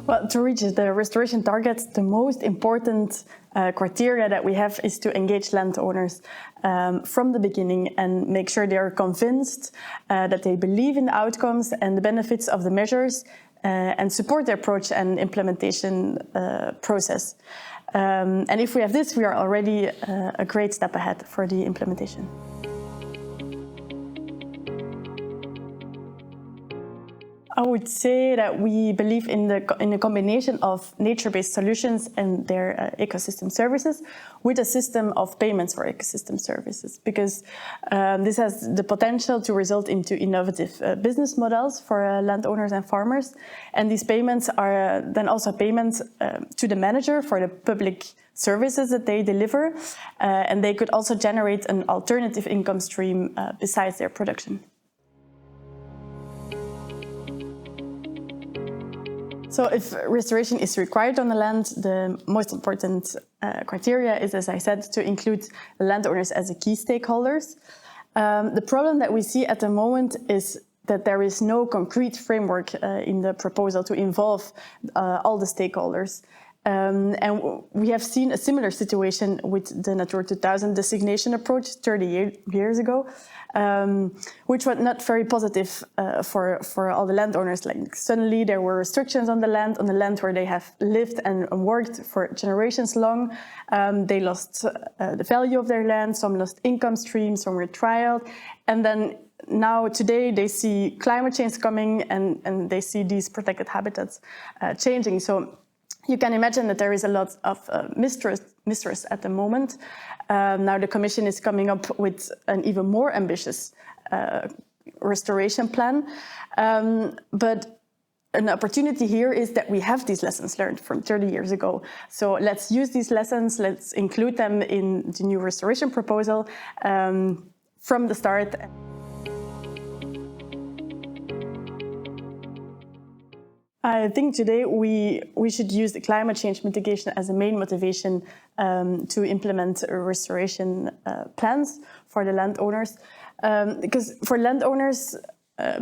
Well, to reach the restoration targets, the most important criteria that we have is to engage landowners from the beginning and make sure they are convinced that they believe in the outcomes and the benefits of the measures and support the approach and implementation process. And if we have this, we are already a great step ahead for the implementation. I would say that we believe in the combination of nature-based solutions and their ecosystem services with a system of payments for ecosystem services, because this has the potential to result into innovative business models for landowners and farmers. And these payments are then also payments to the manager for the public services that they deliver, and they could also generate an alternative income stream besides their production. So if restoration is required on the land, the most important criteria is, as I said, to include landowners as a key stakeholders. The problem that we see at the moment is that there is no concrete framework in the proposal to involve all the stakeholders. And we have seen a similar situation with the Natura 2000 designation approach 30 years ago, which was not very positive for all the landowners. Like suddenly there were restrictions on the land where they have lived and worked for generations long. They lost the value of their land, some lost income streams, some were trialed, and then now today they see climate change coming and they see these protected habitats changing. So you can imagine that there is a lot of mistrust at the moment. Now the Commission is coming up with an even more ambitious restoration plan. But an opportunity here is that we have these lessons learned from 30 years ago. So let's use these lessons, let's include them in the new restoration proposal from the start. I think today we should use the climate change mitigation as a main motivation to implement restoration plans for the landowners. Because for landowners,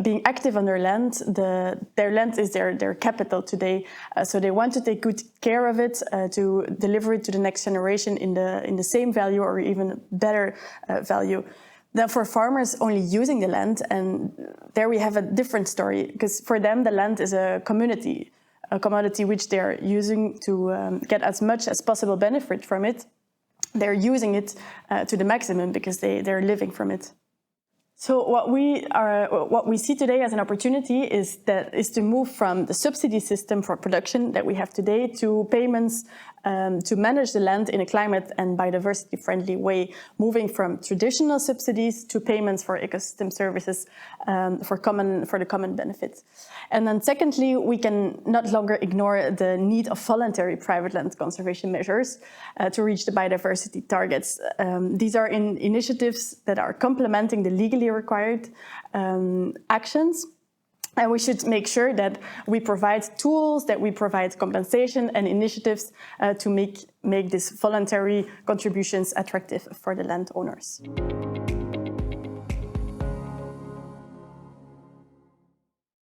being active on their land, their land is their capital today. So they want to take good care of it, to deliver it to the next generation in the same value or even better value. Then for farmers only using the land, and there we have a different story, because for them the land is a commodity which they're using to get as much as possible benefit from it. They're using it to the maximum because they're living from it. So what we see today as an opportunity is to move from the subsidy system for production that we have today to payments to manage the land in a climate and biodiversity friendly way, moving from traditional subsidies to payments for ecosystem services for the common benefits. And then secondly, we can not longer ignore the need of voluntary private land conservation measures to reach the biodiversity targets. These are initiatives that are complementing the legally required actions. And we should make sure that we provide tools, that we provide compensation and initiatives to make these voluntary contributions attractive for the landowners.